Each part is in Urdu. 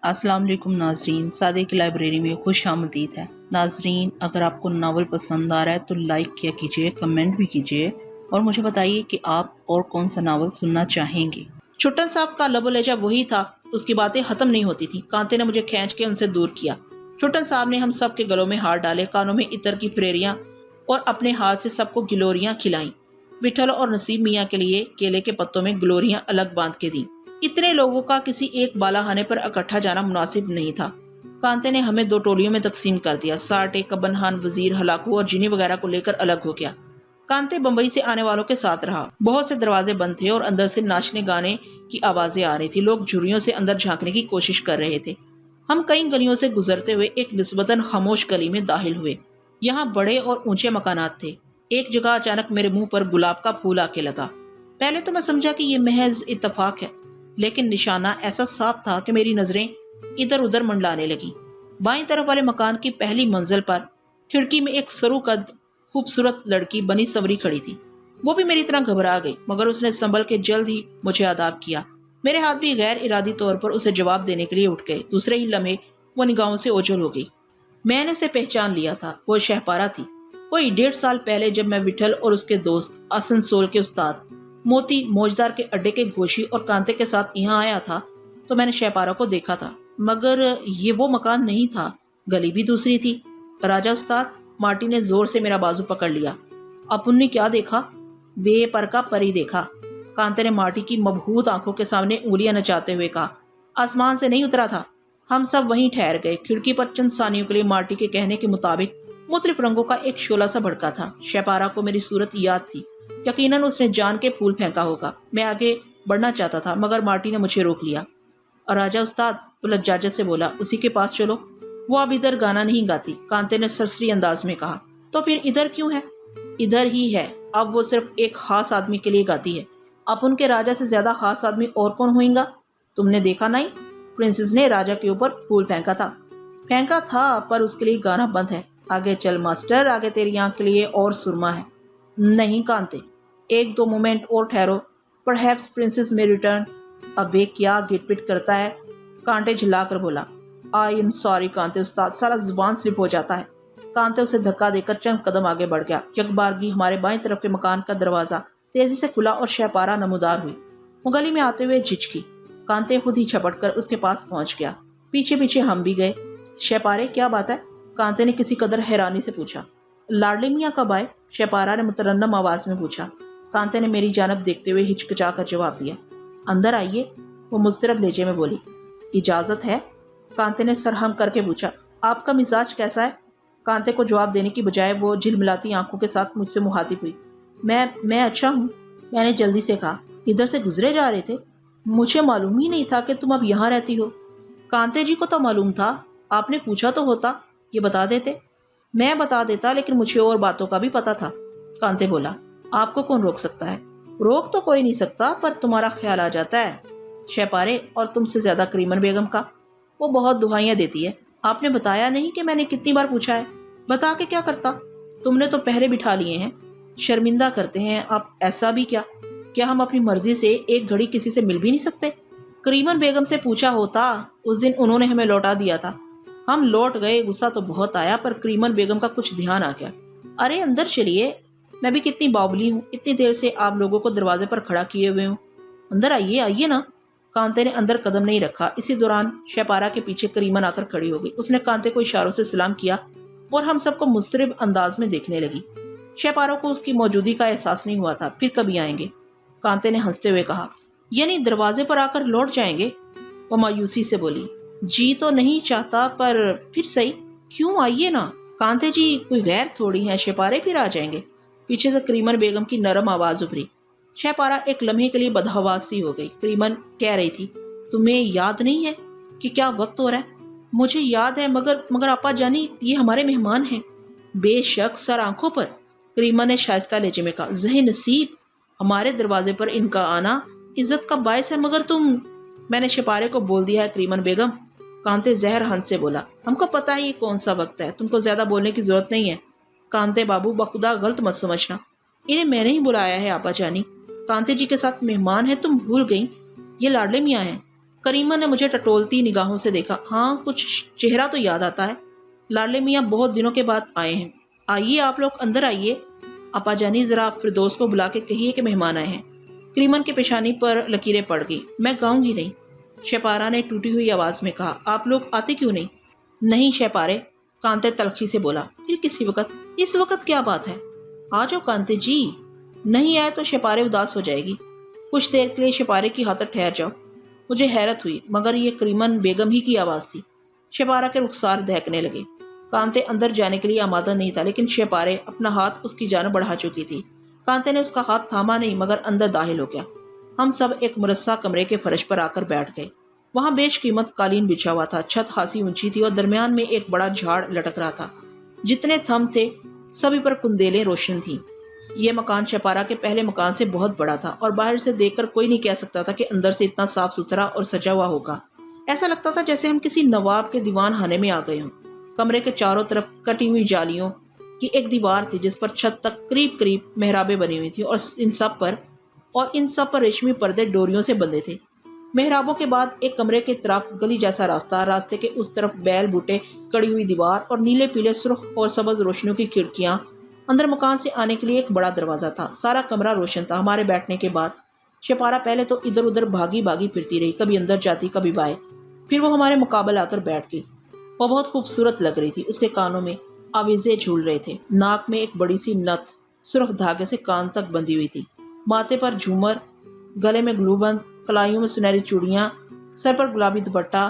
السلام علیکم ناظرین، سادے کی لائبریری میں خوش آمدید ہے۔ ناظرین، اگر آپ کو ناول پسند آ رہا ہے تو لائک کیا کیجئے، کمنٹ بھی کیجئے اور مجھے بتائیے کہ آپ اور کون سا ناول سننا چاہیں گے۔ چھٹن صاحب کا لب و لہجہ وہی تھا، اس کی باتیں ختم نہیں ہوتی تھی۔ کانتے نے مجھے کھینچ کے ان سے دور کیا۔ چھٹن صاحب نے ہم سب کے گلوں میں ہار ڈالے، کانوں میں عطر کی پھریریاں اور اپنے ہاتھ سے سب کو گلوریاں کھلائیں۔ وٹھل اور نصیب میاں کے لیے کیلے کے پتوں میں گلوریاں الگ باندھ کے دیں۔ اتنے لوگوں کا کسی ایک بالاخانے پر اکٹھا جانا مناسب نہیں تھا۔ کانتے نے ہمیں 2 ٹولیوں میں تقسیم کر دیا۔ ساٹے، کبنہان، وزیر، ہلاکو اور جنی وغیرہ کو لے کر الگ ہو گیا۔ کانتے بمبئی سے آنے والوں کے ساتھ رہا۔ بہت سے دروازے بند تھے اور اندر سے ناچنے گانے کی آوازیں آ رہی تھی۔ لوگ جھریوں سے اندر جھانکنے کی کوشش کر رہے تھے۔ ہم کئی گلیوں سے گزرتے ہوئے ایک نسبتاً خاموش گلی میں داخل ہوئے۔ یہاں بڑے اور اونچے مکانات تھے۔ ایک جگہ اچانک میرے منہ پر گلاب کا پھول آ کے لگا۔ پہلے تو میں سمجھا کہ یہ محض اتفاق ہے، لیکن نشانہ ایسا صاف تھا کہ میری نظریں ادھر ادھر منڈلانے لگیں۔ بائیں طرف والے مکان کی پہلی منزل پر کھڑکی میں ایک سرو قد خوبصورت لڑکی بنی سنوری کھڑی تھی۔ وہ بھی میری طرح گھبرا گئی، مگر اس نے سنبھل کے جلد ہی مجھے آداب کیا۔ میرے ہاتھ بھی غیر ارادی طور پر اسے جواب دینے کے لیے اٹھ گئے۔ دوسرے ہی لمحے وہ نگاہوں سے اوجھل ہو گئی۔ میں نے اسے پہچان لیا تھا، وہ شہپارہ تھی۔ کوئی 1.5 سال پہلے جب میں وٹھل اور اس کے دوست آسنسول کے استاد موتی موجدار کے اڈے کے گوشی اور کانتے کے ساتھ یہاں آیا تھا تو میں نے شہپارہ کو دیکھا تھا، مگر یہ وہ مکان نہیں تھا، گلی بھی دوسری تھی۔ راجہ استاد، مارٹی نے زور سے میرا بازو پکڑ لیا۔ اپن نے کیا دیکھا؟ بے پر کا پری دیکھا، کانتے نے مارٹی کی مبہوت آنکھوں کے سامنے انگلیاں نچاتے ہوئے کہا۔ آسمان سے نہیں اترا تھا۔ ہم سب وہیں ٹھہر گئے۔ کھڑکی پر چند ثانیوں کے لیے مارٹی کے کہنے کے مطابق مختلف رنگوں کا ایک شعلہ سا بھڑکا تھا۔ شہپارہ کو میری صورت یاد تھی، یقیناً اس نے جان کے پھول پھینکا ہوگا۔ میں آگے بڑھنا چاہتا تھا مگر مارٹی نے مجھے روک لیا۔ اور راجہ استاد، وہ لجاجت سے بولا، اسی کے پاس چلو، وہ اب ادھر گانا نہیں گاتی، کانتے نے سرسری انداز میں کہا۔ تو پھر ادھر کیوں ہے؟ ادھر ہی ہے، اب وہ صرف ایک خاص آدمی کے لیے گاتی ہے۔ اب ان کے راجہ سے زیادہ خاص آدمی اور کون ہوئیں گا؟ تم نے دیکھا نہیں؟ پرنسس نے راجہ کے اوپر پھول پھینکا تھا پر اس کے لیے گانا بند ہے۔ آگے چل ماسٹر، آگے تیری آنکھ کے لیے اور سرما ہے۔ نہیں کانتے، 1-2 مومنٹ اور ٹھہرو، پرہیپس پرنسس میں ریٹرن۔ ابے کیا گٹ پٹ کرتا ہے؟ کانٹے جھلا کر بولا۔ آئی ایم سوری کانتے استاد، سارا زبان سلپ ہو جاتا ہے۔ کانتے اسے دھکا دے کر چند قدم آگے بڑھ گیا۔ یک بارگی ہمارے بائیں طرف کے مکان کا دروازہ تیزی سے کھلا اور شہپارہ نمودار ہوئی۔ وہ گلی میں آتے ہوئے جھچکی۔ کانتے خود ہی چھپٹ کر اس کے پاس پہنچ گیا۔ پیچھے پیچھے ہم بھی گئے۔ شہپارے، کیا بات ہے؟ کانتے نے کسی قدر حیرانی سے پوچھا۔ لاڈلے میاں کب آئے؟ شہپارہ نے مترنم آواز میں پوچھا۔ کانتے نے میری جانب دیکھتے ہوئے ہچکچا کر جواب دیا۔ اندر آئیے، وہ مضطرب لہجے میں بولی۔ اجازت ہے؟ کانتے نے سرہم کر کے پوچھا۔ آپ کا مزاج کیسا ہے؟ کانتے کو جواب دینے کی بجائے وہ جھلملاتی آنکھوں کے ساتھ مجھ سے مخاطب ہوئی۔ میں اچھا ہوں، میں نے جلدی سے کہا۔ ادھر سے گزرے جا رہے تھے؟ مجھے معلوم ہی نہیں تھا کہ تم اب یہاں رہتی ہو۔ کانتے جی کو تو معلوم تھا، آپ نے پوچھا تو ہوتا، یہ بتا دیتے۔ میں بتا دیتا، لیکن مجھے اور باتوں کا بھی پتا تھا، کانتے بولا۔ آپ کو کون روک سکتا ہے؟ روک تو کوئی نہیں سکتا، پر تمہارا خیال آ جاتا ہے۔ شہپارے، اور تم سے زیادہ کریمن بیگم کا۔ وہ بہت دہائیاں دیتی ہے۔ آپ نے بتایا نہیں کہ میں نے کتنی بار پوچھا ہے؟ بتا کے کیا کرتا؟ تم نے تو پہرے بٹھا لیے ہیں، شرمندہ کرتے ہیں آپ۔ ایسا بھی کیا ہم اپنی مرضی سے ایک گھڑی کسی سے مل بھی نہیں سکتے؟ کریمن بیگم سے پوچھا ہوتا، اس دن انہوں نے ہمیں لوٹا دیا تھا۔ ہم لوٹ گئے، غصہ تو بہت آیا، پر کریمن بیگم کا کچھ دھیان آ گیا۔ ارے اندر چلیے، میں بھی کتنی باولی ہوں، اتنی دیر سے آپ لوگوں کو دروازے پر کھڑا کیے ہوئے ہوں۔ اندر آئیے نا۔ کانتے نے اندر قدم نہیں رکھا۔ اسی دوران شہپارہ کے پیچھے کریمن آ کر کھڑی ہو گئی۔ اس نے کانتے کو اشاروں سے سلام کیا اور ہم سب کو مضطرب انداز میں دیکھنے لگی۔ شہپارہ کو اس کی موجودگی کا احساس نہیں ہوا تھا۔ پھر کبھی آئیں گے، کانتے نے ہنستے ہوئے کہا۔ یعنی دروازے پر آ کر لوٹ جائیں گے؟ وہ مایوسی سے بولی۔ جی تو نہیں چاہتا، پر پھر صحیح، کیوں، آئیے نا۔ کانتے جی کوئی غیر تھوڑی ہیں، شہپارے پھر آ جائیں گے۔ پیچھے سے کریمن بیگم کی نرم آواز ابھری۔ شہپارہ ایک لمحے کے لیے بدحواس سی ہو گئی۔ کریمن کہہ رہی تھی، تمہیں یاد نہیں ہے کہ کیا وقت ہو رہا ہے؟ مجھے یاد ہے، مگر آپا جانی، یہ ہمارے مہمان ہیں۔ بے شک، سر آنکھوں پر، کریمن نے شائستہ لہجے میں کہا۔ ذہِ نصیب، ہمارے دروازے پر ان کا آنا عزت کا باعث ہے، مگر تم… میں نے شہپارے کو بول دیا ہے کریمن بیگم، کانتے زہر ہنس سے بولا۔ ہم کو پتہ ہے یہ کون سا وقت ہے، تم کو زیادہ بولنے کی ضرورت نہیں ہے۔ کانتے بابو، بخدا غلط مت سمجھنا، انہیں میں نے ہی بلایا ہے آپا جانی۔ کانتے جی کے ساتھ مہمان ہیں، تم بھول گئیں، یہ لاڈلے میاں ہیں۔ کریمہ نے مجھے ٹٹولتی نگاہوں سے دیکھا۔ ہاں کچھ چہرہ تو یاد آتا ہے، لاڈلے میاں بہت دنوں کے بعد آئے ہیں۔ آئیے آپ لوگ اندر آئیے، اپا جانی ذرا فردوس کو بلا کے کہیے کہ مہمان آئے ہیں۔ کریمن کے پیشانی پر لکیریں پڑ گئی۔ میں گاؤں گی نہیں، شیپارہ نے ٹوٹی ہوئی آواز میں کہا۔ آپ لوگ آتے کیوں نہیں؟ نہیں شیپارے، کانتے تلخی سے بولا۔ پھر کسی وقت؟ اس وقت کیا بات ہے؟ آ جاؤ کانتے جی، نہیں آئے تو شیپارے اداس ہو جائے گی۔ کچھ دیر کے لیے شیپارے کی خاطر ٹھہر جاؤ۔ مجھے حیرت ہوئی مگر یہ کریمن بیگم ہی کی آواز تھی۔ شیپارہ کے رخسار دہکنے لگے۔ کانتے اندر جانے کے لیے آمادہ نہیں تھا لیکن شیپارے اپنا ہاتھ اس کی جانب بڑھا چکی تھی۔ کانتے نے اس کا ہاتھ تھاما نہیں مگر اندر داخل ہو گیا۔ ہم سب ایک مرصع کمرے کے فرش پر آ کر بیٹھ گئے۔ وہاں بیش قیمت قالین بچھا ہوا تھا، چھت خاصی اونچی تھی اور درمیان میں ایک بڑا جھاڑ لٹک رہا تھا۔ جتنے تھم تھے سبھی پر کندیلیں روشن تھیں۔ یہ مکان شیپارہ کے پہلے مکان سے بہت بڑا تھا اور باہر سے دیکھ کر کوئی نہیں کہہ سکتا تھا کہ اندر سے اتنا صاف ستھرا اور سجا ہوا ہوگا۔ ایسا لگتا تھا جیسے ہم کسی نواب کے دیوان خانے میں آ گئے ہوں۔ کمرے کے چاروں طرف کٹی ہوئی جالیوں کی ایک دیوار تھی جس پر چھت تک قریب قریب محرابیں بنی ہوئی تھیں اور ان سب پر ریشمی پردے ڈوریوں سے بندھے تھے۔ محرابوں کے بعد ایک کمرے کے طرف گلی جیسا راستہ، راستے کے اس طرف بیل بوٹے کڑی ہوئی دیوار اور نیلے پیلے سرخ اور سبز روشنیوں کی کھڑکیاں۔ اندر مکان سے آنے کے لیے ایک بڑا دروازہ تھا۔ سارا کمرہ روشن تھا۔ ہمارے بیٹھنے کے بعد شیپارہ پہلے تو ادھر ادھر بھاگی پھرتی رہی، کبھی اندر جاتی کبھی باہر، پھر وہ ہمارے مقابل آ کر بیٹھ گئی۔ وہ بہت خوبصورت لگ رہی تھی۔ اس کے کانوں میں آویزیں جھول رہے تھے، ناک میں ایک بڑی سی نت سرخ دھاگے سے کان تک بندھی ہوئی تھی، ماتھے پر جھومر، گلے میں گلو بند، کلائیوں میں سنہری چوڑیاں، سر پر گلابی دوپٹہ،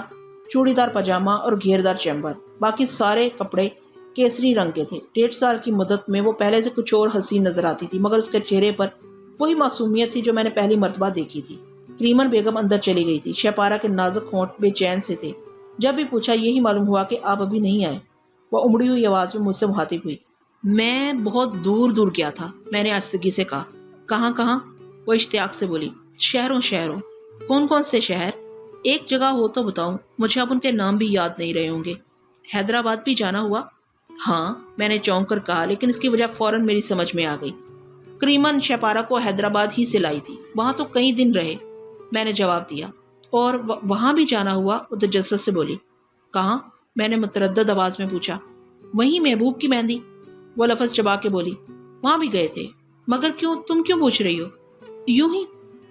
چوڑی دار پاجامہ اور گھیردار چیمبر۔ باقی سارے کپڑے کیسری رنگ کے تھے۔ 1.5 سال کی مدت میں وہ پہلے سے کچھ اور حسین نظر آتی تھی مگر اس کے چہرے پر وہی معصومیت تھی جو میں نے پہلی مرتبہ دیکھی تھی۔ کریمن بیگم اندر چلی گئی تھی۔ شیپارہ کے نازک ہونٹ بے چین سے تھے۔ جب بھی پوچھا یہی معلوم ہوا کہ آپ ابھی نہیں آئے۔ وہ امڑی ہوئی آواز میں مجھ سے مخاطب ہوئی۔ میں بہت دور دور گیا تھا، میں نے آہستگی سے کہا۔ کہاں کہاں؟ وہ اشتیاق سے بولی۔ شہروں۔ کون کون سے شہر؟ ایک جگہ ہو تو بتاؤں، مجھے اب ان کے نام بھی یاد نہیں رہے ہوں گے۔ حیدرآباد بھی جانا ہوا؟ ہاں، میں نے چونک کر کہا لیکن اس کی وجہ فوراً میری سمجھ میں آ گئی۔ کریمن شیپارہ کو حیدرآباد ہی سے لائی تھی، وہاں تو کئی دن رہے، میں نے جواب دیا۔ اور وہاں بھی جانا ہوا؟ وہ تجسس سے بولی۔ کہاں؟ میں نے متردد آواز میں پوچھا۔ وہیں محبوب کی مہندی، وہ لفظ چبا کے بولی۔ وہاں بھی گئے تھے؟ مگر کیوں؟ تم کیوں پوچھ رہی ہو؟ یوں ہی،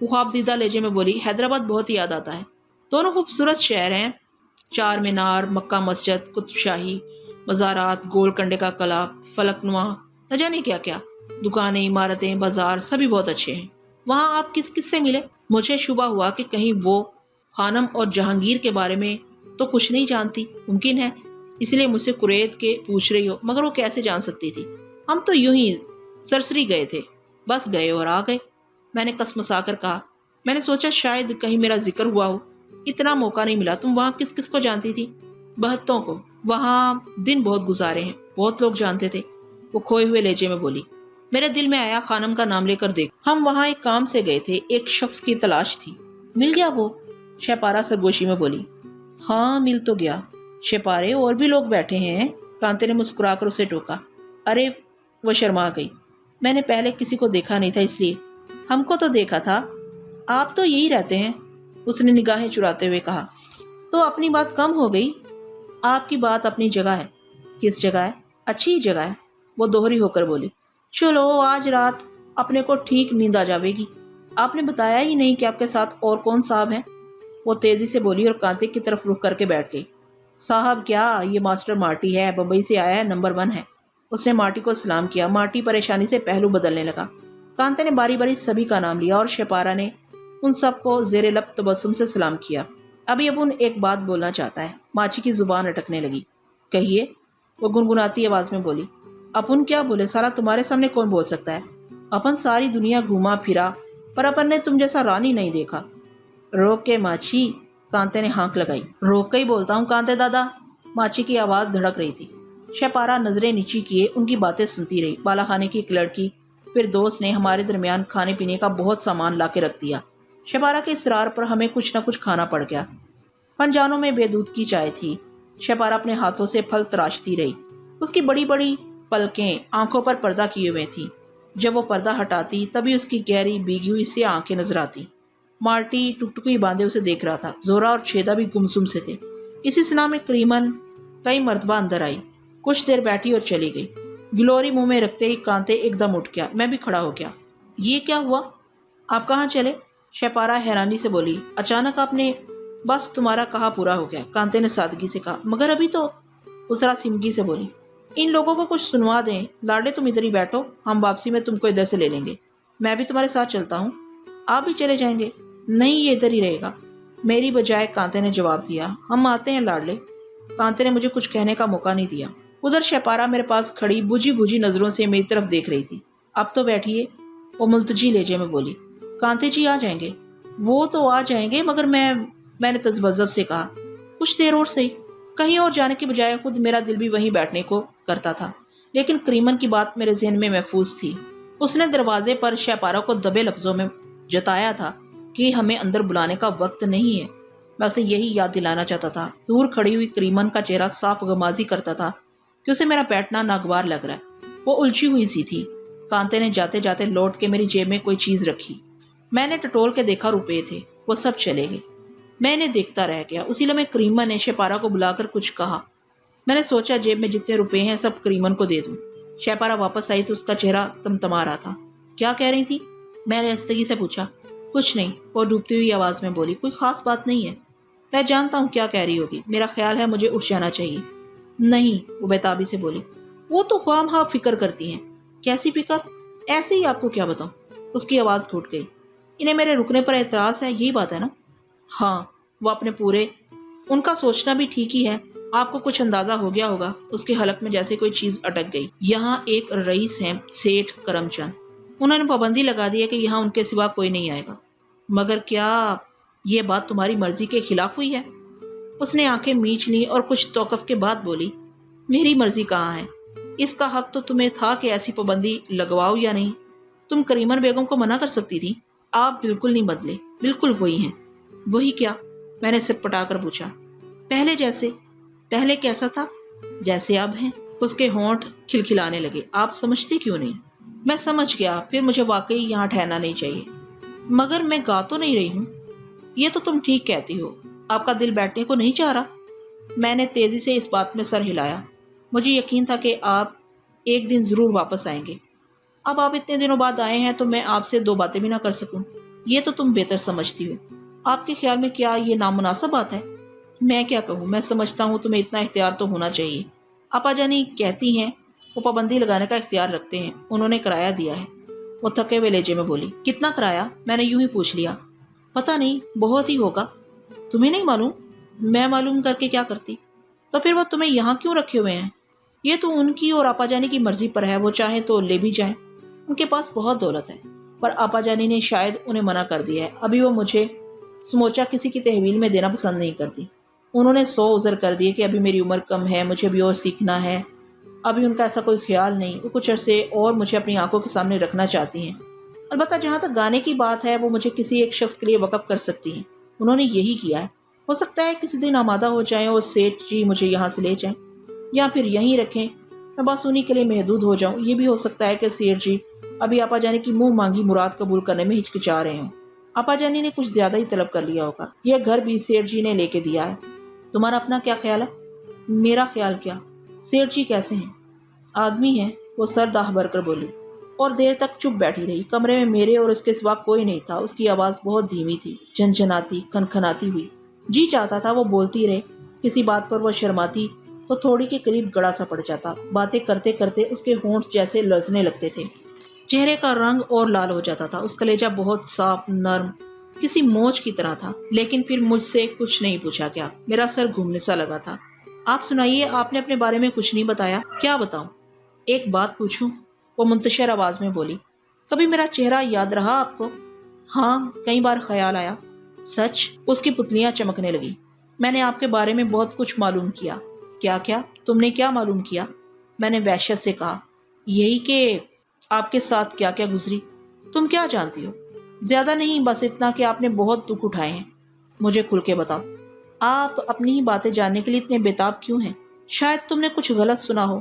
وہ خواب دیدہ لہجے میں بولی۔ حیدرآباد بہت یاد آتا ہے، دونوں خوبصورت شہر ہیں، چار مینار، مکہ مسجد، قطب شاہی مزارات، گول کنڈے کا قلعہ، فلک نما، نہ جانے کیا کیا، دکانیں، عمارتیں، بازار، سبھی بہت اچھے ہیں۔ وہاں آپ کس سے ملے؟ مجھے شبہ ہوا کہ کہیں وہ خانم اور جہانگیر کے بارے میں تو کچھ نہیں جانتی، ممکن ہے اس لیے مجھ سے قرید کے پوچھ رہی ہو، مگر وہ کیسے جان سکتی تھی؟ ہم تو یوں ہی سرسری گئے تھے، بس گئے اور آ گئے، میں نے کسمسا کر کہا۔ میں نے سوچا شاید کہیں میرا ذکر ہوا ہو، اتنا موقع نہیں ملا۔ تم وہاں کس کو جانتی تھی؟ بہتوں کو، وہاں دن بہت گزارے ہیں، بہت لوگ جانتے تھے، وہ کھوئے ہوئے لہجے میں بولی۔ میرے دل میں آیا خانم کا نام لے کر دیکھ، ہم وہاں ایک کام سے گئے تھے، ایک شخص کی تلاش تھی۔ مل گیا وہ؟ شیپارہ سرگوشی میں بولی۔ ہاں مل تو گیا۔ شیپارے اور بھی لوگ بیٹھے ہیں، کانتے نے مسکرا کر اسے ٹوکا۔ ارے، وہ شرما گئی۔ میں نے پہلے کسی کو دیکھا نہیں تھا اس لیے۔ ہم کو تو دیکھا تھا، آپ تو یہی رہتے ہیں، اس نے نگاہیں چراتے ہوئے کہا۔ تو اپنی بات کم ہو گئی؟ آپ کی بات اپنی جگہ ہے۔ کس جگہ ہے؟ اچھی جگہ ہے، وہ دوہری ہو کر بولی۔ چلو آج رات اپنے کو ٹھیک نیند آ جاوے گی۔ آپ نے بتایا ہی نہیں کہ آپ کے ساتھ اور کون صاحب ہیں، وہ تیزی سے بولی اور کانتے کی طرف رخ کر کے بیٹھ گئی۔ صاحب کیا، یہ ماسٹر مارٹی ہے، بمبئی سے آیا ہے، نمبر 1 ہے۔ اس نے مارٹی کو سلام کیا۔ مارٹی پریشانی سے پہلو بدلنے لگا۔ کانتے نے باری باری سبھی کا نام لیا اور شیپارہ نے ان سب کو زیر لب تبسم سے سلام کیا۔ ابھی ابن ایک بات بولنا چاہتا ہے۔ ماچی کی زبان اٹکنے لگی۔ کہیے، وہ گنگناتی آواز میں بولی۔ اپن کیا بولے، سارا تمہارے سامنے کون بول سکتا ہے؟ اپن ساری دنیا گھوما پھرا پر اپن نے تم جیسا رانی نہیں دیکھا۔ روک کے ماچی، کانتے نے ہانک لگائی۔ روک کے ہی بولتا ہوں کانتے دادا، ماچی کی آواز دھڑک رہی تھی۔ شیپارہ نظریں نیچی کیے ان کی باتیں سنتی رہی۔ بالا خانے کی ایک لڑکی پھر دوست نے ہمارے درمیان کھانے پینے کا بہت سامان لا کے رکھ دیا۔ شیپارہ کے اصرار پر ہمیں کچھ نہ کچھ کھانا پڑ گیا۔ فنجانوں میں بے دودھ کی چائے تھی۔ شیپارہ اپنے ہاتھوں سے پھل تراشتی رہی۔ اس کی بڑی بڑی پلکیں آنکھوں پر پردہ کیے ہوئے تھیں۔ جب وہ پردہ ہٹاتی تبھی اس کی گہری بھیگی ہوئی سی آنکھیں نظر آتی۔ مارٹی ٹکٹکی باندھے اسے دیکھ رہا تھا۔ زورا اور چھیدا بھی گمسم سے تھے۔ اسی صنع میں کریمن کئی مرتبہ اندر آئی، کچھ دیر بیٹھی اور چلی گئی۔ گلوری منہ میں رکھتے ہی کانتے ایک دم اٹھ گیا۔ میں بھی کھڑا ہو گیا۔ یہ کیا ہوا؟ آپ کہاں چلے؟ شہپارہ حیرانی سے بولی۔ اچانک آپ نے بس تمہارا کہا پورا ہو گیا، کانتے نے سادگی سے کہا۔ مگر ابھی تو، اسرا سمگی سے بولی۔ ان لوگوں کو کچھ سنوا دیں۔ لاڈے تم ادھر ہی بیٹھو، ہم واپسی میں تم کو ادھر سے لے لیں گے۔ میں بھی تمہارے ساتھ چلتا ہوں۔ آپ بھی چلے جائیں گے؟ نہیں، یہ ادھر ہی رہے گا میری بجائے، کانتے نے جواب دیا۔ ہم آتے ہیں لاڈلے۔ کانتے نے مجھے کچھ کہنے کا موقع نہیں دیا۔ ادھر شہپارہ میرے پاس کھڑی بجھی بجھی نظروں سے میری طرف دیکھ رہی تھی۔ اب تو بیٹھیے، وہ ملتجی لہجے میں بولی۔ کانتے جی آ جائیں گے؟ وہ تو آ جائیں گے، مگر میں نے تذبذب سے کہا، کچھ دیر اور صحیح۔ کہیں اور جانے کے بجائے خود میرا دل بھی وہیں بیٹھنے کو کرتا تھا، لیکن کریمن کی بات میرے ذہن میں محفوظ تھی۔ اس نے دروازے پر شہپارہ کو دبے لفظوں میں جتایا تھا کہ ہمیں اندر بلانے کا وقت نہیں ہے۔ میں اسے یہی یاد دلانا چاہتا تھا۔ دور کھڑی ہوئی کریمن کا چہرہ صاف غمازی کرتا تھا کہ اسے میرا بیٹھنا ناگوار لگ رہا ہے۔ وہ الجھی ہوئی سی تھی۔ کانتے نے جاتے جاتے لوٹ کے میری جیب میں کوئی چیز رکھی۔ میں نے ٹٹول کے دیکھا روپے تھے، وہ سب چلے گئے۔ میں انہیں دیکھتا رہ گیا۔ اسی لمحے کریمن نے شہپارہ کو بلا کر کچھ کہا۔ میں نے سوچا جیب میں جتنے روپے ہیں سب کریمن کو دے دوں۔ شہپارہ واپس آئی تو اس کا چہرہ تمتما رہا تھا۔ کیا کہہ رہی تھی؟ میں نے آہستگی سے پوچھا۔ کچھ نہیں، وہ ڈوبتی ہوئی آواز میں بولی۔ کوئی خاص بات نہیں ہے، میں جانتا ہوں کیا کہہ رہی ہوگی۔ میرا خیال ہے مجھے اٹھ جانا چاہیے۔ نہیں، وہ بےتابی سے بولی۔ وہ تو خواہ مخواہ فکر کرتی ہیں۔ کیسی فکر؟ ایسے ہی، آپ کو کیا بتاؤں؟ اس کی آواز گھٹ گئی۔ انہیں میرے رکنے پر اعتراض ہے، یہی بات ہے نا؟ ہاں، وہ اپنے پورے، ان کا سوچنا بھی ٹھیک ہی ہے۔ آپ کو کچھ اندازہ ہو گیا ہوگا۔ اس کے حلق میں جیسے کوئی چیز اٹک گئی۔ یہاں ایک رئیس ہیں، سیٹھ کرم چند، انہوں نے پابندی لگا دی ہے کہ یہاں ان کے سوا کوئی نہیں آئے گا۔ مگر کیا یہ بات تمہاری مرضی کے خلاف ہوئی ہے؟ اس نے آنکھیں میچ لیں اور کچھ توقف کے بعد بولی۔ میری مرضی کہاں ہے؟ اس کا حق تو تمہیں تھا کہ ایسی پابندی لگواؤ یا نہیں۔ تم کریمن بیگم کو منع کر سکتی تھی۔ آپ بالکل نہیں بدلے، بالکل وہی ہیں۔ وہی کیا؟ میں نے سر پٹا کر پوچھا۔ پہلے جیسے۔ پہلے کیسا تھا؟ جیسے اب ہیں۔ اس کے ہونٹ کھلکھلانے لگے۔ آپ سمجھتے کیوں نہیں؟ میں سمجھ گیا، پھر مجھے واقعی یہاں ٹھہرنا نہیں چاہیے۔ مگر میں گا تو نہیں رہی ہوں۔ یہ تو تم ٹھیک کہتی ہو، آپ کا دل بیٹھنے کو نہیں چاہ رہا۔ میں نے تیزی سے اس بات میں سر ہلایا۔ مجھے یقین تھا کہ آپ ایک دن ضرور واپس آئیں گے۔ اب آپ اتنے دنوں بعد آئے ہیں تو میں آپ سے 2 باتیں بھی نہ کر سکوں، یہ تو تم بہتر سمجھتی ہو۔ آپ کے خیال میں کیا یہ نامناسب بات ہے؟ میں کیا کہوں، میں سمجھتا ہوں تمہیں اتنا اختیار تو ہونا چاہیے۔ آپا جانی کہتی ہیں وہ پابندی لگانے کا اختیار رکھتے ہیں، انہوں نے کرایہ دیا ہے۔ وہ تھکے ہوئے لہجے میں بولی۔ کتنا کرایہ؟ میں نے یوں ہی پوچھ لیا۔ پتہ نہیں، بہت ہی ہوگا۔ تمہیں نہیں معلوم؟ میں معلوم کر کے کیا کرتی؟ تو پھر وہ تمہیں یہاں کیوں رکھے ہوئے ہیں؟ یہ تو ان کی اور آپا جانی کی مرضی پر ہے، وہ چاہیں تو لے بھی جائیں۔ ان کے پاس بہت دولت ہے، پر آپا جانی نے شاید انہیں منع کر دیا ہے۔ ابھی وہ مجھے سموچا کسی کی تحویل میں دینا پسند نہیں کرتی۔ انہوں نے 100 عذر کر دیے کہ ابھی میری عمر کم ہے، مجھے بھی اور سیکھنا ہے۔ ابھی ان کا ایسا کوئی خیال نہیں، وہ کچھ عرصے اور مجھے اپنی آنکھوں کے سامنے رکھنا چاہتی ہیں۔ البتہ جہاں تک گانے کی بات ہے، وہ مجھے کسی ایک شخص کے لیے وقف کر سکتی ہیں۔ انہوں نے یہی کیا ہے۔ ہو سکتا ہے کسی دن آمادہ ہو جائیں اور سیٹھ جی مجھے یہاں سے لے جائیں، یا پھر یہیں رکھیں، میں بس انہی کے لیے محدود ہو جاؤں۔ یہ بھی ہو سکتا ہے کہ سیٹھ جی ابھی آپا جانی کی منہ مانگی مراد قبول کرنے میں ہچکچا رہے ہوں۔ آپا جانی نے کچھ زیادہ ہی طلب کر لیا ہوگا۔ یہ گھر بھی سیٹھ جی نے لے کے دیا ہے۔ تمہارا اپنا کیا خیال ہے؟ میرا خیال کیا؟ سیٹھ جی کیسے ہیں؟ آدمی ہیں، وہ سر داہ بھر کر بولی، اور دیر تک چپ بیٹھی رہی۔ کمرے میں میرے اور اس کے سوا کوئی نہیں تھا۔ اس کی آواز بہت دھیمی تھی، جھنجھناتی، کھنکھناتی ہوئی۔ جی چاہتا تھا وہ بولتی رہے، کسی بات پر وہ شرماتی تو تھوڑی کے قریب گڑا سا پڑ جاتا۔ باتیں کرتے کرتے اس کے ہونٹ جیسے لرزنے لگتے تھے، چہرے کا رنگ اور لال ہو جاتا تھا۔ اس کلیجہ بہت صاف، نرم، کسی موج کی طرح تھا۔ لیکن پھر مجھ سے کچھ نہیں پوچھا گیا۔ میرا سر گھومنے سا لگا تھا۔ آپ سنائیے، آپ نے اپنے بارے میں کچھ نہیں بتایا۔ کیا بتاؤں؟ ایک بات پوچھوں؟ وہ منتشر آواز میں بولی۔ کبھی میرا چہرہ یاد رہا آپ کو؟ ہاں، کئی بار خیال آیا۔ سچ؟ اس کی پتلیاں چمکنے لگی۔ میں نے آپ کے بارے میں بہت کچھ معلوم کیا۔ کیا کیا؟ تم نے کیا معلوم کیا؟ میں نے وحشت سے کہا۔ یہی کہ آپ کے ساتھ کیا کیا گزری۔ تم کیا جانتی ہو؟ زیادہ نہیں، بس اتنا کہ آپ نے بہت دکھ اٹھائے ہیں۔ مجھے کھل کے بتاؤ۔ آپ اپنی ہی باتیں جاننے کے لیے اتنے بےتاب کیوں ہیں؟ شاید تم نے کچھ غلط سنا ہو،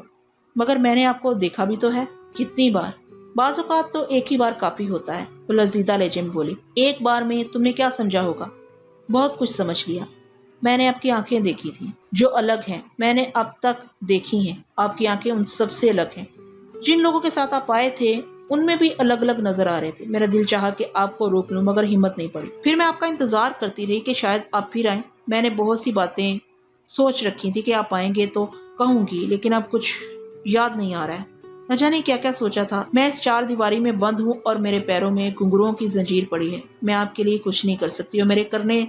مگر میں نے آپ کو دیکھا بھی تو ہے۔ کتنی بار؟ بعض اوقات تو ایک ہی بار کافی ہوتا ہے، وہ لذیذہ لہجے میں بولی۔ ایک بار میں تم نے کیا سمجھا ہوگا؟ بہت کچھ سمجھ لیا۔ میں نے آپ کی آنکھیں دیکھی تھیں جو الگ ہیں، میں نے اب تک دیکھی ہیں۔ آپ کی آنکھیں ان سب سے الگ ہیں۔ جن لوگوں کے ساتھ آپ آئے تھے ان میں بھی الگ الگ نظر آ رہے تھے۔ میرا دل چاہا کہ آپ کو روک لوں مگر ہمت نہیں پڑی۔ پھر میں آپ کا انتظار کرتی رہی کہ شاید آپ پھر آئیں۔ میں نے بہت سی باتیں سوچ رکھی تھی کہ آپ آئیں گے تو کہوں گی، لیکن اب کچھ یاد نہیں آ رہا ہے۔ نہ جانے کیا کیا سوچا تھا۔ میں اس چار دیواری میں بند ہوں اور میرے پیروں میں گھنگروؤں کی زنجیر پڑی ہے۔ میں آپ کے لیے کچھ نہیں کر سکتی اور میرے کرنے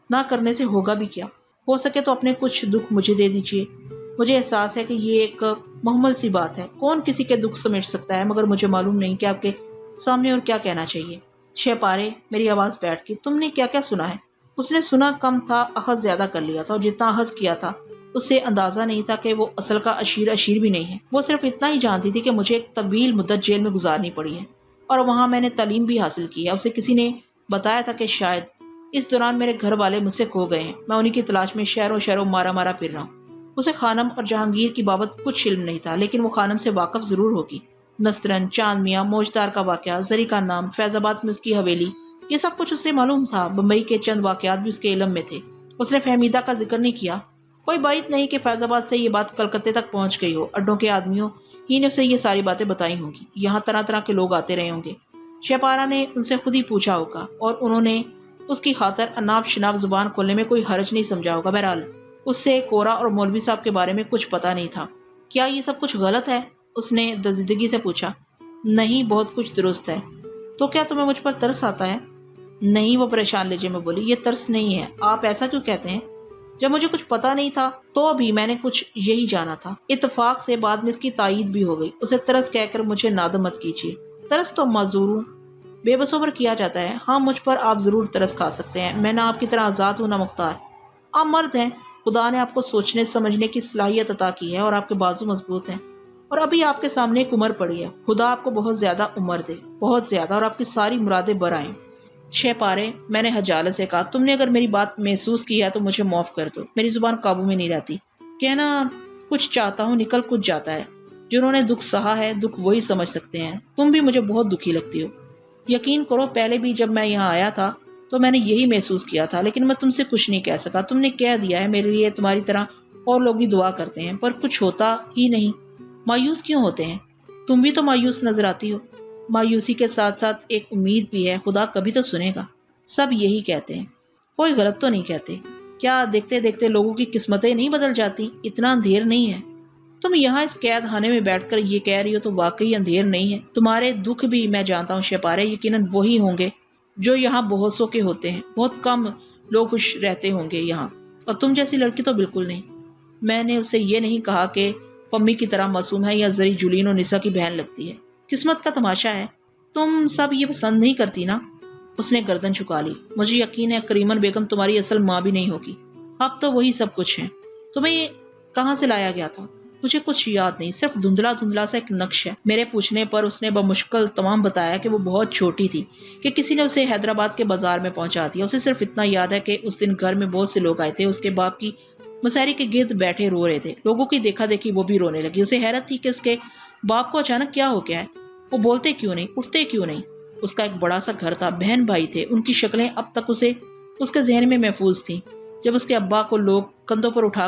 نہ کرنے سے ہوگا بھی کیا؟ ہو سکے تو اپنے کچھ دکھ مجھے دے دیجیے۔ مجھے احساس ہے کہ یہ ایک محمل سی بات ہے، کون کسی کے دکھ سمیٹ سکتا ہے، مگر مجھے معلوم نہیں کہ آپ کے سامنے اور کیا کہنا چاہیے۔ شہ پارے، میری آواز بیٹھ گئی۔ تم نے کیا کیا سنا ہے؟ اس نے سنا کم تھا، اخذ زیادہ کر لیا تھا، اور جتنا اخذ کیا تھا اس سے اندازہ نہیں تھا کہ وہ اصل کا اشیر بھی نہیں ہے۔ وہ صرف اتنا ہی جانتی تھی کہ مجھے ایک طویل مدت جیل میں گزارنی پڑی ہے اور وہاں میں نے تعلیم بھی حاصل کی ہے۔ اسے کسی نے بتایا تھا کہ شاید اس دوران میرے گھر والے مجھ سے کھو گئے ہیں، میں انہی کی تلاش میں شہروں شہروں مارا مارا پھر رہا ہوں۔ اسے خانم اور جہانگیر کی بابت کچھ علم نہیں تھا، لیکن وہ خانم سے واقف ضرور ہوگی۔ نسترن، چاند میاں، موجدار کا واقعہ، زری کا نام، فیض آباد میں اس کی حویلی، یہ سب کچھ اسے معلوم تھا۔ بمبئی کے چند واقعات بھی اس کے علم میں تھے۔ اس نے فہمیدہ کا ذکر نہیں کیا۔ کوئی بعید نہیں کہ فیض آباد سے یہ بات کلکتے تک پہنچ گئی ہو۔ اڈوں کے آدمیوں ہی نے اسے یہ ساری باتیں بتائی ہوں گی۔ یہاں طرح طرح کے لوگ آتے رہے ہوں گے۔ شہپارا نے ان سے خود ہی پوچھا ہوگا اور انہوں نے اس کی خاطر اناپ شناپ زبان کھولنے میں کوئی حرج نہیں سمجھا ہوگا۔ بہرحال اس سے کورا اور مولوی صاحب کے بارے میں کچھ پتا نہیں تھا۔ کیا یہ سب کچھ غلط ہے؟ اس نے درزدگی سے پوچھا۔ نہیں، بہت کچھ درست ہے۔ تو کیا تمہیں مجھ پر ترس آتا ہے؟ نہیں، وہ پریشان لہجے میں بولی۔ یہ ترس نہیں ہے۔ آپ ایسا کیوں کہتے ہیں؟ جب مجھے کچھ پتا نہیں تھا تو بھی میں نے کچھ یہی جانا تھا۔ اتفاق سے بعد میں اس کی تائید بھی ہو گئی۔ اسے ترس کہہ کر مجھے نادم مت کیجیے۔ ترس تو معذوروں بے بسوں پر کیا جاتا ہے۔ ہاں، مجھ پر آپ ضرور ترس کھا سکتے ہیں۔ میں نہ آپ کی طرح آزاد ہوں نہ مختار۔ آپ مرد ہیں، خدا نے آپ کو سوچنے سمجھنے کی صلاحیت عطا کی ہے اور آپ کے بازو مضبوط ہیں، اور ابھی آپ کے سامنے ایک عمر پڑی ہے۔ خدا آپ کو بہت زیادہ عمر دے، بہت زیادہ، اور آپ کی ساری مرادیں برآئیں۔ شہ پارے، میں نے حجالت سے کہا، تم نے اگر میری بات محسوس کی ہے تو مجھے معاف کر دو۔ میری زبان قابو میں نہیں رہتی۔ کہنا کچھ چاہتا ہوں، نکل کچھ جاتا ہے۔ جنہوں نے دکھ سہا ہے، دکھ وہی سمجھ سکتے ہیں۔ تم بھی مجھے بہت دکھی لگتی ہو۔ یقین کرو، پہلے بھی جب میں یہاں آیا تھا تو میں نے یہی محسوس کیا تھا، لیکن میں تم سے کچھ نہیں کہہ سکا۔ تم نے کہہ دیا ہے میرے لیے تمہاری طرح اور لوگ بھی دعا کرتے ہیں، پر کچھ ہوتا ہی نہیں۔ مایوس کیوں ہوتے ہیں؟ تم بھی تو مایوس نظر آتی ہو۔ مایوسی کے ساتھ ساتھ ایک امید بھی ہے، خدا کبھی تو سنے گا۔ سب یہی کہتے ہیں، کوئی غلط تو نہیں کہتے۔ کیا دیکھتے دیکھتے لوگوں کی قسمتیں نہیں بدل جاتی؟ اتنا اندھیر نہیں ہے۔ تم یہاں اس قید خانے میں بیٹھ کر یہ کہہ رہی ہو تو واقعی اندھیر نہیں ہے۔ تمہارے دکھ بھی میں جانتا ہوں شپارے، یقیناً وہی ہوں گے جو یہاں بہت سو کے ہوتے ہیں۔ بہت کم لوگ خوش رہتے ہوں گے یہاں، اور تم جیسی لڑکی تو بالکل نہیں۔ میں نے اسے یہ نہیں کہا کہ پمی کی طرح معصوم ہے یا زری جولین و نسا کی بہن لگتی ہے۔ قسمت کا تماشا ہے۔ تم سب یہ پسند نہیں کرتی نا؟ اس نے گردن جھکا لی۔ مجھے یقین ہے کریمن بیگم تمہاری اصل ماں بھی نہیں ہوگی۔ اب تو وہی سب کچھ ہے۔ تمہیں کہاں سے لایا گیا تھا؟ مجھے کچھ یاد نہیں، صرف دھندلا دھندلا سا ایک نقش ہے۔ میرے پوچھنے پر اس نے بمشکل تمام بتایا کہ وہ بہت چھوٹی تھی کہ کسی نے اسے حیدرآباد کے بازار میں پہنچا دیا۔ اسے صرف اتنا یاد ہے کہ اس دن گھر میں بہت سے لوگ آئے تھے، اس کے باپ کی مسحری کے گرد بیٹھے رو رہے تھے۔ لوگوں کی دیکھا دیکھی وہ بھی رونے لگی۔ اسے حیرت تھی کہ اس کے باپ کو اچانک کیا ہو گیا ہے، وہ بولتے کیوں نہیں، اٹھتے کیوں نہیں۔ اس کا ایک بڑا سا گھر تھا، بہن بھائی تھے، ان کی شکلیں اب تک اس کے ذہن میں محفوظ تھیں۔ جب اس کے ابا کو لوگ کندھوں پر اٹھا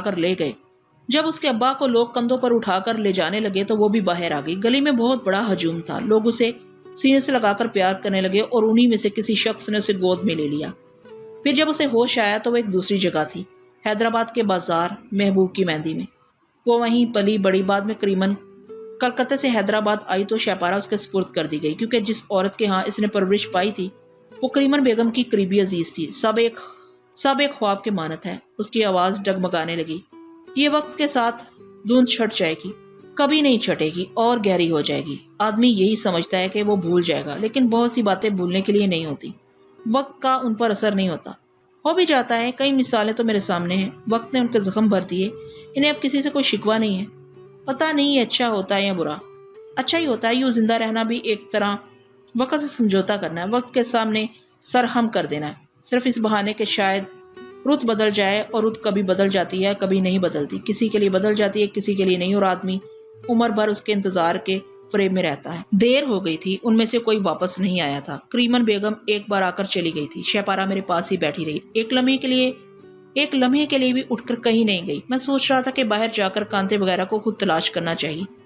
کر لے جانے لگے تو وہ بھی باہر آ گئی۔ گلی میں بہت بڑا ہجوم تھا، لوگ اسے سینے سے لگا کر پیار کرنے لگے اور انہی میں سے کسی شخص نے اسے گود میں لے لیا۔ پھر جب اسے ہوش آیا تو وہ ایک دوسری جگہ تھی، حیدرآباد کے بازار، محبوب کی مہندی میں۔ وہ وہیں پلی بڑی۔ بعد میں کریمن کلکتے سے حیدرآباد آئی تو شہپارا اس کے سپرد کر دی گئی، کیونکہ جس عورت کے ہاں اس نے پرورش پائی تھی وہ کریمن بیگم کی قریبی عزیز تھی۔ سب ایک خواب کے مانت ہے۔ اس کی آواز ڈگمگانے لگی۔ یہ وقت کے ساتھ دھند چھٹ جائے گی، کبھی نہیں چھٹے گی اور گہری ہو جائے گی۔ آدمی یہی سمجھتا ہے کہ وہ بھول جائے گا، لیکن بہت سی باتیں بھولنے کے لیے نہیں ہوتی، وقت کا ان پر اثر نہیں ہوتا۔ ہو بھی جاتا ہے، کئی مثالیں تو میرے سامنے ہیں۔ وقت نے ان کے زخم بھر دیے، انہیں اب کسی سے کوئی شکوہ نہیں ہے۔ پتہ نہیں یہ اچھا ہوتا ہے یا برا۔ اچھا ہی ہوتا ہے، یوں زندہ رہنا بھی ایک طرح وقت سے سمجھوتا کرنا ہے، وقت کے سامنے سر ہم کر دینا ہے، صرف اس بہانے کہ شاید رت بدل جائے، اور رت کبھی بدل جاتی ہے کبھی نہیں بدلتی، کسی کے لیے بدل جاتی ہے کسی کے لیے نہیں، اور آدمی عمر بھر اس کے انتظار کے فریب میں رہتا ہے۔ دیر ہو گئی تھی، ان میں سے کوئی واپس نہیں آیا تھا۔ کریمن بیگم ایک بار آ کر چلی گئی تھی۔ شہپارہ میرے پاس ہی بیٹھی رہی، ایک لمحے کے لیے بھی اٹھ کر کہیں نہیں گئی۔ میں سوچ رہا تھا کہ باہر جا کر کانتے وغیرہ کو خود تلاش کرنا چاہیے،